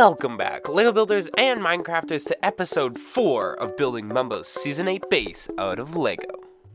Welcome back, LEGO builders and Minecrafters, to episode 4 of building Mumbo's Season 8 base out of LEGO.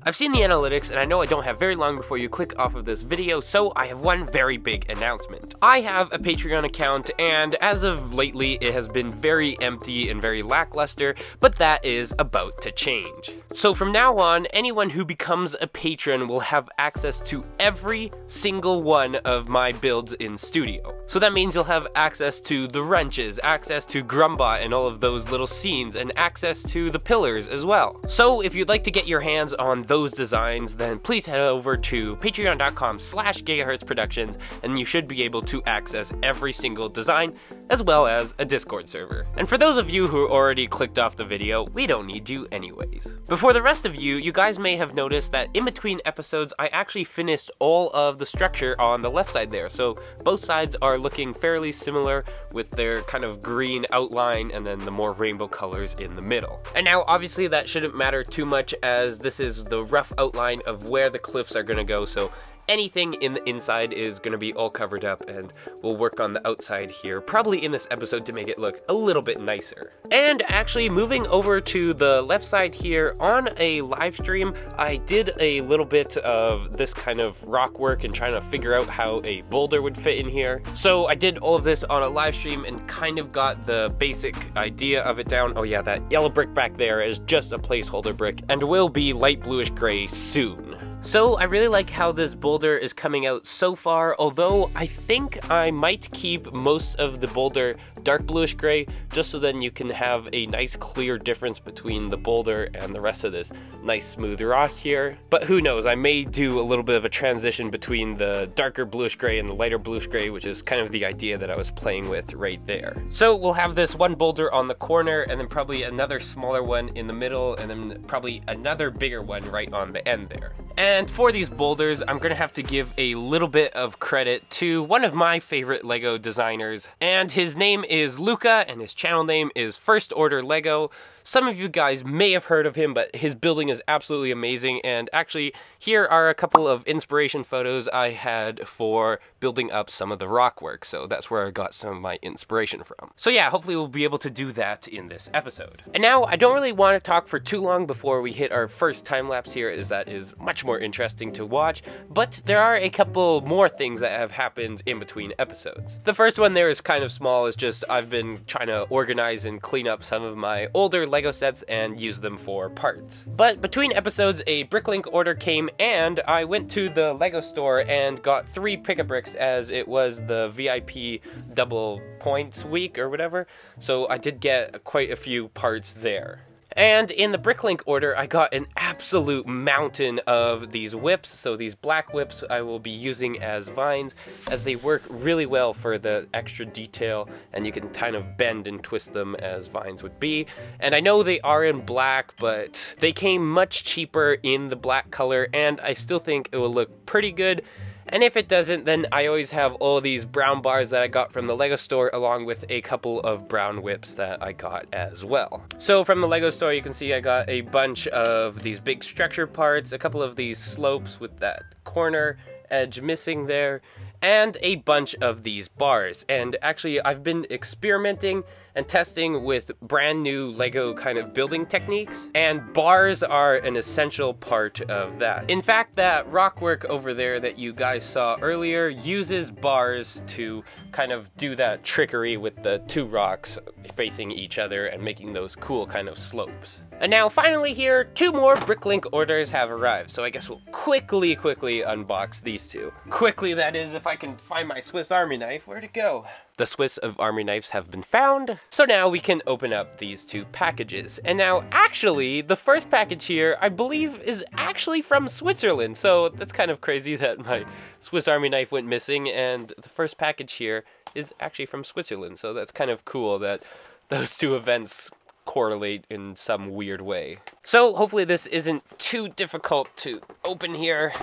I've seen the analytics, and I know I don't have very long before you click off of this video, so I have one very big announcement. I have a Patreon account, and as of lately, it has been very empty and very lackluster, but that is about to change. So from now on, anyone who becomes a patron will have access to every single one of my builds in studio. So that means you'll have access to the wrenches, access to Grumbot and all of those little scenes, and access to the pillars as well. So if you'd like to get your hands on those designs, then please head over to patreon.com/GigahertzProductions, and you should be able to access every single design, as well as a Discord server. And for those of you who already clicked off the video, we don't need you anyways. Before the rest of you, you guys may have noticed that in between episodes, I actually finished all of the structure on the left side there. So both sides are looking fairly similar with their kind of green outline and then the more rainbow colors in the middle. And now obviously that shouldn't matter too much, as this is the rough outline of where the cliffs are gonna go, so anything in the inside is going to be all covered up, and we'll work on the outside here, probably in this episode, to make it look a little bit nicer. And actually, moving over to the left side here, on a live stream, I did a little bit of this kind of rock work and trying to figure out how a boulder would fit in here. So I did all of this on a live stream and kind of got the basic idea of it down. Oh yeah, that yellow brick back there is just a placeholder brick and will be light bluish gray soon. So I really like how this boulder is coming out so far, although I think I might keep most of the boulder dark bluish gray, just so then you can have a nice clear difference between the boulder and the rest of this nice smooth rock here. But who knows, I may do a little bit of a transition between the darker bluish gray and the lighter bluish gray, which is kind of the idea that I was playing with right there. So we'll have this one boulder on the corner, and then probably another smaller one in the middle, and then probably another bigger one right on the end there. And for these boulders, I'm gonna have to give a little bit of credit to one of my favorite LEGO designers, and his name is Luca, and his channel name is First Order LEGO. Some of you guys may have heard of him, but his building is absolutely amazing, and actually, here are a couple of inspiration photos I had for building up some of the rock work, so that's where I got some of my inspiration from. So yeah, hopefully we'll be able to do that in this episode. And now, I don't really want to talk for too long before we hit our first time lapse here, as that is much more interesting to watch, but there are a couple more things that have happened in between episodes. The first one there is kind of small, is just I've been trying to organize and clean up some of my older LEGO sets and use them for parts. But between episodes, a BrickLink order came, and I went to the LEGO store and got 3 pick-a-bricks, as it was the VIP double points week or whatever, so I did get quite a few parts there. And in the BrickLink order, I got an absolute mountain of these whips. So these black whips I will be using as vines, as they work really well for the extra detail, and you can kind of bend and twist them as vines would be. And I know they are in black, but they came much cheaper in the black color, and I still think it will look pretty good. And if it doesn't, then I always have all these brown bars that I got from the LEGO store, along with a couple of brown whips that I got as well. So from the LEGO store, you can see I got a bunch of these big structure parts, a couple of these slopes with that corner edge missing there, and a bunch of these bars. And actually, I've been experimenting and testing with brand new LEGO kind of building techniques, and bars are an essential part of that. In fact, that rock work over there that you guys saw earlier uses bars to kind of do that trickery with the 2 rocks facing each other and making those cool kind of slopes. And now finally here, 2 more BrickLink orders have arrived, so I guess we'll quickly unbox these 2. Quickly, that is, if I can find my Swiss Army knife. Where'd it go? The Swiss of Army knives have been found, so now we can open up these 2 packages. And now, actually, the first package here, I believe, is actually from Switzerland, so that's kind of crazy that my Swiss Army knife went missing, and the first package here is actually from Switzerland, so that's kind of cool that those 2 events correlate in some weird way. So hopefully this isn't too difficult to open here,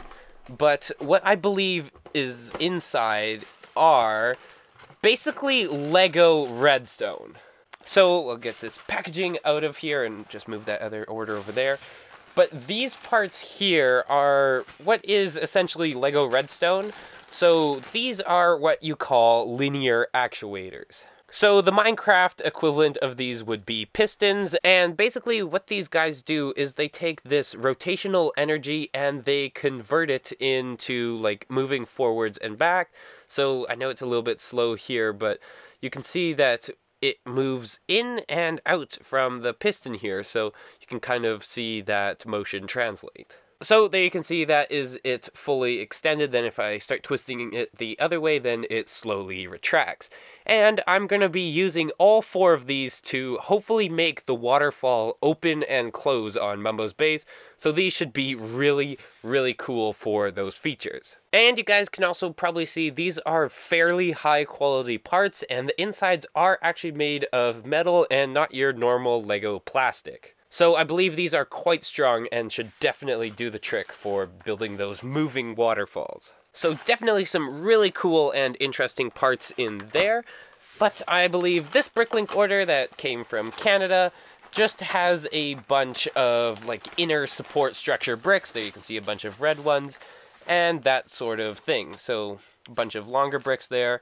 but what I believe is inside are basically LEGO redstone. So we'll get this packaging out of here and just move that other order over there. But these parts here are what is essentially LEGO redstone. So these are what you call linear actuators. So the Minecraft equivalent of these would be pistons, and basically what these guys do is they take this rotational energy and they convert it into like moving forwards and back. So I know it's a little bit slow here, but you can see that it moves in and out from the piston here, so you can kind of see that motion translate. So there you can see that is it fully extended. Then if I start twisting it the other way, then it slowly retracts. And I'm going to be using all 4 of these to hopefully make the waterfall open and close on Mumbo's base. So these should be really, really cool for those features. And you guys can also probably see these are fairly high quality parts, and the insides are actually made of metal and not your normal Lego plastic. So I believe these are quite strong and should definitely do the trick for building those moving waterfalls. So definitely some really cool and interesting parts in there. But I believe this BrickLink order that came from Canada just has a bunch of like inner support structure bricks. There you can see a bunch of red ones and that sort of thing. So a bunch of longer bricks there.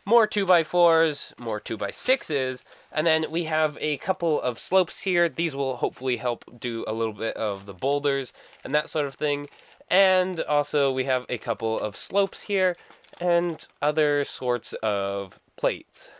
More 2x4s, more 2x6s, and then we have a couple of slopes here. These will hopefully help do a little bit of the boulders and that sort of thing. And also we have a couple of slopes here and other sorts of plates.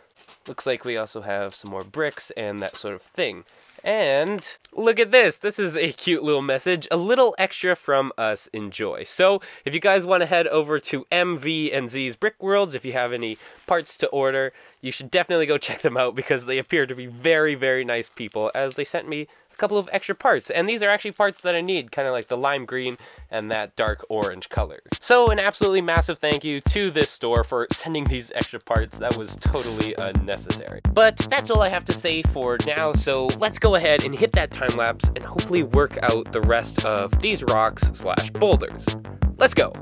Looks like we also have some more bricks and that sort of thing. And look at this. This is a cute little message, a little extra from us. Enjoy. So if you guys want to head over to MV and Z's Brick Worlds, if you have any parts to order, you should definitely go check them out because they appear to be very, very nice people, as they sent me a couple of extra parts. And these are actually parts that I need, kind of like the lime green and that dark orange color. So an absolutely massive thank you to this store for sending these extra parts. That was totally unnecessary. But that's all I have to say for now, so let's go ahead and hit that time lapse and hopefully work out the rest of these rocks / boulders. Let's go.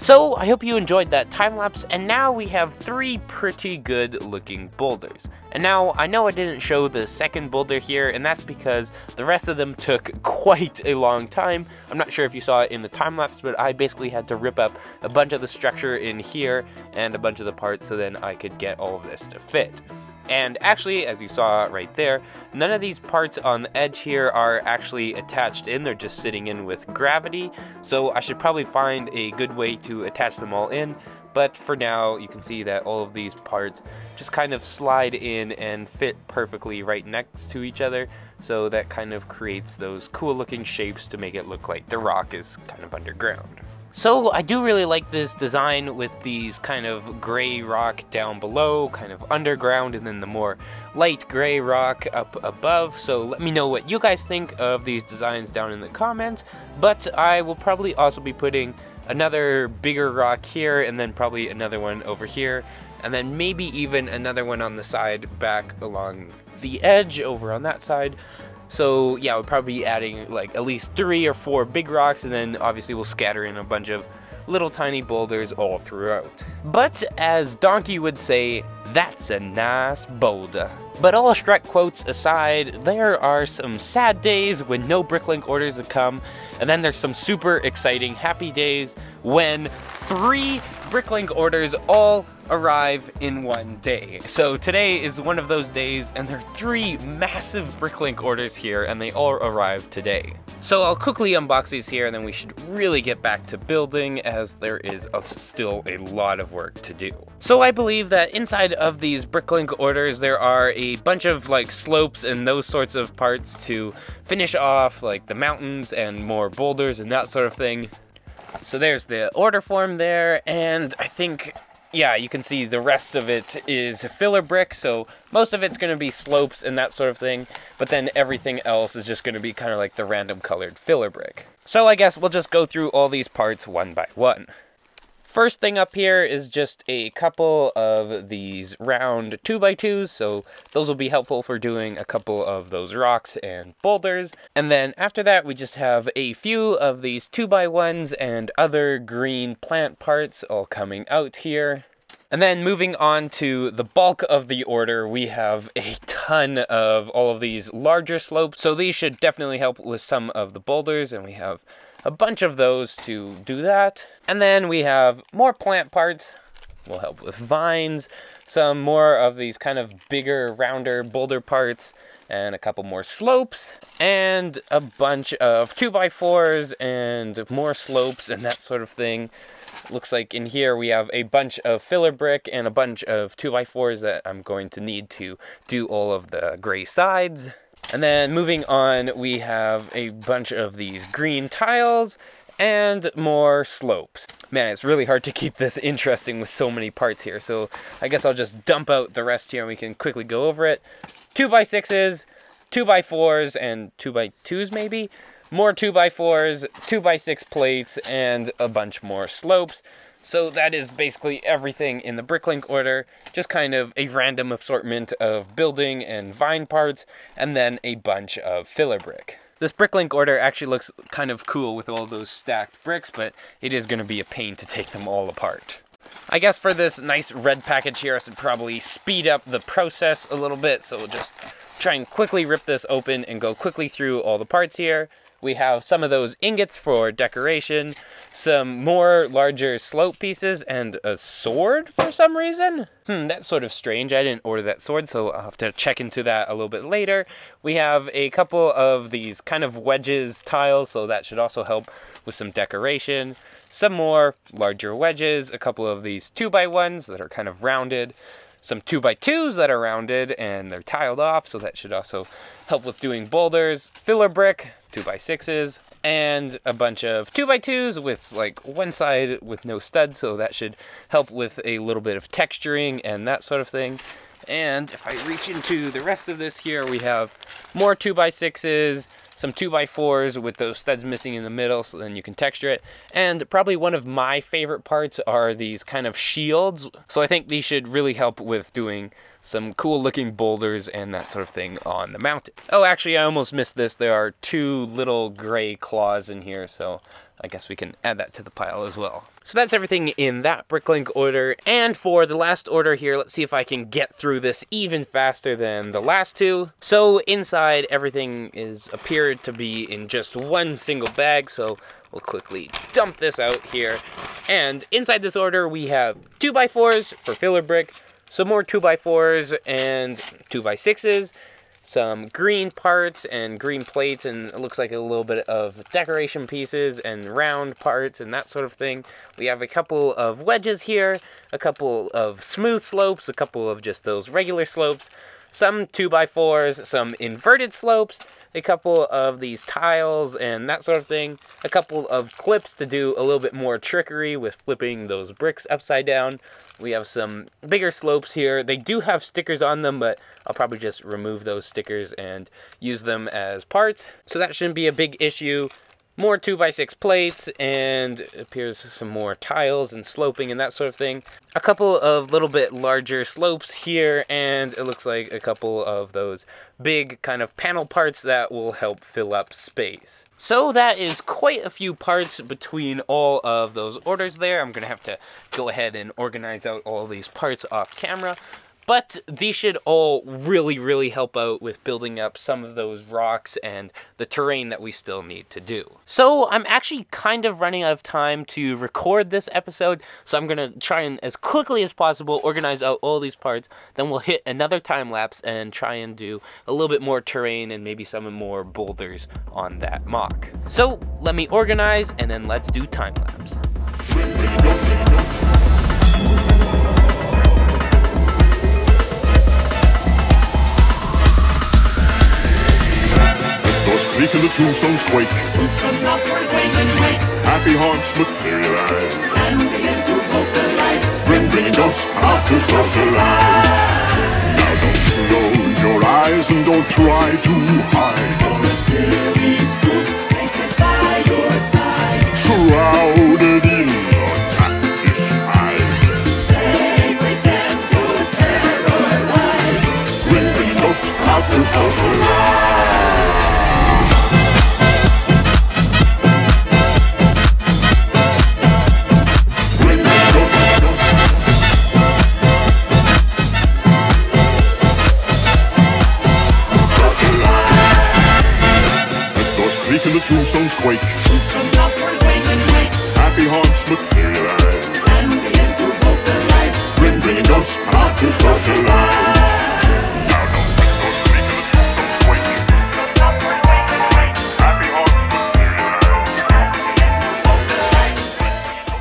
So I hope you enjoyed that time lapse, and now we have 3 pretty good looking boulders. And now I know I didn't show the second boulder here, and that's because the rest of them took quite a long time. I'm not sure if you saw it in the time lapse, but I basically had to rip up a bunch of the structure in here and a bunch of the parts so then I could get all of this to fit. And actually, as you saw right there, none of these parts on the edge here are actually attached in, they're just sitting in with gravity. So I should probably find a good way to attach them all in. But for now, you can see that all of these parts just kind of slide in and fit perfectly right next to each other. So that kind of creates those cool looking shapes to make it look like the rock is kind of underground. So I do really like this design with these kind of gray rock down below, kind of underground, and then the more light gray rock up above. So let me know what you guys think of these designs down in the comments. But I will probably also be putting another bigger rock here, and then probably another one over here, and then maybe even another one on the side back along the edge over on that side. So yeah, we'll probably be adding like at least 3 or 4 big rocks, and then obviously we'll scatter in a bunch of little tiny boulders all throughout. But as Donkey would say, that's a nice boulder. But all Shrek quotes aside, there are some sad days when no BrickLink orders have come, and then there's some super exciting happy days when 3 BrickLink orders all arrive in one day. So today is one of those days, and there are 3 massive BrickLink orders here, and they all arrive today. So I'll quickly unbox these here, and then we should really get back to building, as there is still a lot of work to do. So I believe that inside of these BrickLink orders, there are a bunch of like slopes and those sorts of parts to finish off like the mountains and more boulders and that sort of thing. So there's the order form there, and I think, yeah, you can see the rest of it is filler brick, so most of it's going to be slopes and that sort of thing, but then everything else is just going to be kind of like the random colored filler brick. So I guess we'll just go through all these parts one by one. First thing up here is just a couple of these round 2x2s, so those will be helpful for doing a couple of those rocks and boulders. And then after that, we just have a few of these 2x1s and other green plant parts all coming out here. And then moving on to the bulk of the order, we have a ton of all of these larger slopes, so these should definitely help with some of the boulders, and we have a bunch of those to do that. And then we have more plant parts, will help with vines, some more of these kind of bigger, rounder boulder parts, and a couple more slopes, and a bunch of 2x4s and more slopes and that sort of thing. Looks like in here we have a bunch of filler brick and a bunch of 2x4s that I'm going to need to do all of the gray sides. And then moving on, we have a bunch of these green tiles and more slopes. Man, it's really hard to keep this interesting with so many parts here, so I guess I'll just dump out the rest here and we can quickly go over it. 2x6s, 2x4s, and 2x2s maybe. More 2x4s, 2x6 plates, and a bunch more slopes. So that is basically everything in the BrickLink order, just kind of a random assortment of building and vine parts, and then a bunch of filler brick. This BrickLink order actually looks kind of cool with all those stacked bricks, but it is going to be a pain to take them all apart. I guess for this nice red package here, I should probably speed up the process a little bit, so we'll just try and quickly rip this open and go quickly through all the parts here. We have some of those ingots for decoration, some more larger slope pieces, and a sword for some reason. That's sort of strange. I didn't order that sword, so I'll have to check into that a little bit later. We have a couple of these kind of wedges tiles, so that should also help with some decoration. Some more larger wedges, a couple of these 2x1s that are kind of rounded, some 2x2s that are rounded and they're tiled off, so that should also help with doing boulders, filler brick, 2x6s, and a bunch of 2x2s with like one side with no studs, so that should help with a little bit of texturing and that sort of thing. And if I reach into the rest of this here, we have more 2x6s, some 2x4s with those studs missing in the middle, so then you can texture it. And probably one of my favorite parts are these kind of shields. So I think these should really help with doing some cool looking boulders and that sort of thing on the mountain. Oh, actually, I almost missed this. There are 2 little gray claws in here, so I guess we can add that to the pile as well. So that's everything in that BrickLink order. And for the last order here, let's see if I can get through this even faster than the last 2. So inside, everything appeared to be in just one single bag, so we'll quickly dump this out here. And inside this order, we have 2x4s for filler brick, some more 2x4s and 2x6s, some green parts and green plates, and it looks like a little bit of decoration pieces and round parts and that sort of thing. We have a couple of wedges here, a couple of smooth slopes, a couple of just those regular slopes, some 2x4s, some inverted slopes, a couple of these tiles and that sort of thing, a couple of clips to do a little bit more trickery with flipping those bricks upside down. We have some bigger slopes here. They do have stickers on them, but I'll probably just remove those stickers and use them as parts. So that shouldn't be a big issue. More 2x6 plates, and it appears some more tiles and sloping and that sort of thing. A couple of little bit larger slopes here, and it looks like a couple of those big kind of panel parts that will help fill up space. So that is quite a few parts between all of those orders there. I'm gonna have to go ahead and organize out all these parts off camera. But these should all really help out with building up some of those rocks and the terrain that we still need to do. So I'm actually kind of running out of time to record this episode, so I'm gonna try and as quickly as possible organize out all these parts. Then we'll hit another time lapse and try and do a little bit more terrain and maybe some more boulders on that mock. So let me organize and then let's do time lapse. Creak and the tombstones quake. Happy hearts materialize. And begin to vocalize. Bringing ghosts out to socialize. Now don't close your eyes and don't try to hide. For a series truth, they sit by your side. Shrouded in a catfish hide. They pretend to terrorize. Bringing ghosts out to socialize. And the tombstones quake. Happy hearts materialize. And begin to vocalize. Bringing ghosts out to socialize. Now don't creak and the tombstones quake. Happy hearts materialize.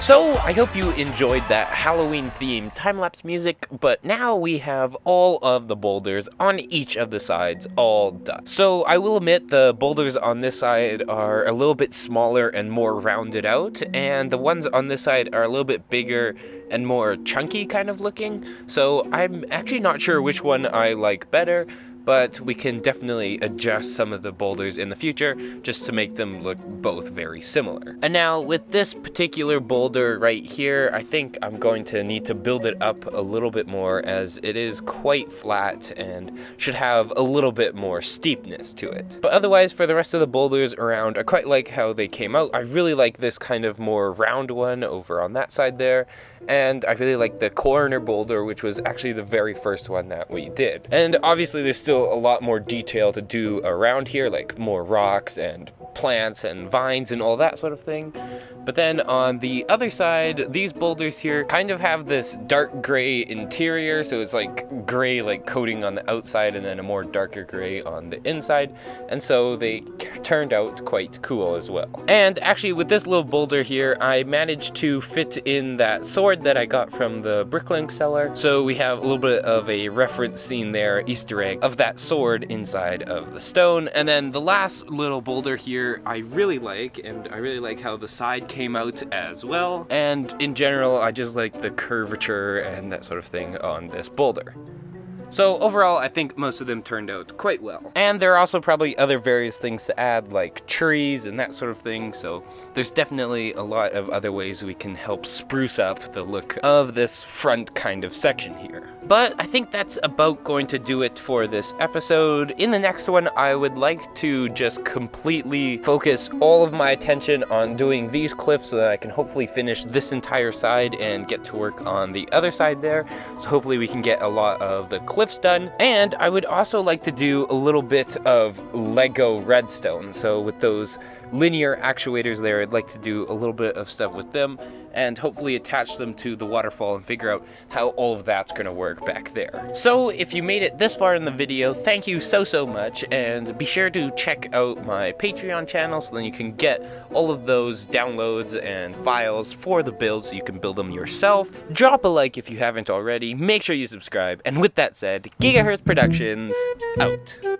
So I hope you enjoyed that Halloween themed time-lapse music, but now we have all of the boulders on each of the sides all done. So I will admit the boulders on this side are a little bit smaller and more rounded out, and the ones on this side are a little bit bigger and more chunky kind of looking. So I'm actually not sure which one I like better, but we can definitely adjust some of the boulders in the future just to make them look both very similar. And now with this particular boulder right here, I think I'm going to need to build it up a little bit more as it is quite flat and should have a little bit more steepness to it. But otherwise, for the rest of the boulders around, I quite like how they came out. I really like this kind of more round one over on that side there. And I really like the corner boulder, which was actually the very first one that we did. And obviously there's still a lot more detail to do around here, like more rocks and plants and vines and all that sort of thing. But then on the other side, these boulders here kind of have this dark gray interior, so it's like gray like coating on the outside and then a more darker gray on the inside, and so they turned out quite cool as well. And actually with this little boulder here, I managed to fit in that sword that I got from the BrickLink seller, so we have a little bit of a reference scene there, Easter egg, of that sword inside of the stone. And then the last little boulder here I really like, and I really like how the side came out as well, and in general I just like the curvature and that sort of thing on this boulder. So overall, I think most of them turned out quite well. And there are also probably other various things to add, like trees and that sort of thing, so there's definitely a lot of other ways we can help spruce up the look of this front kind of section here. But I think that's about going to do it for this episode. In the next one, I would like to just completely focus all of my attention on doing these cliffs so that I can hopefully finish this entire side and get to work on the other side there. So hopefully we can get a lot of the cliffs done. And I would also like to do a little bit of Lego redstone. So with those linear actuators there, I'd like to do a little bit of stuff with them and hopefully attach them to the waterfall and figure out how all of that's going to work back there. So if you made it this far in the video, thank you so much, and be sure to check out my Patreon channel so then you can get all of those downloads and files for the builds so you can build them yourself. Drop a like if you haven't already, make sure you subscribe, and with that said, Gigahertz Productions, out.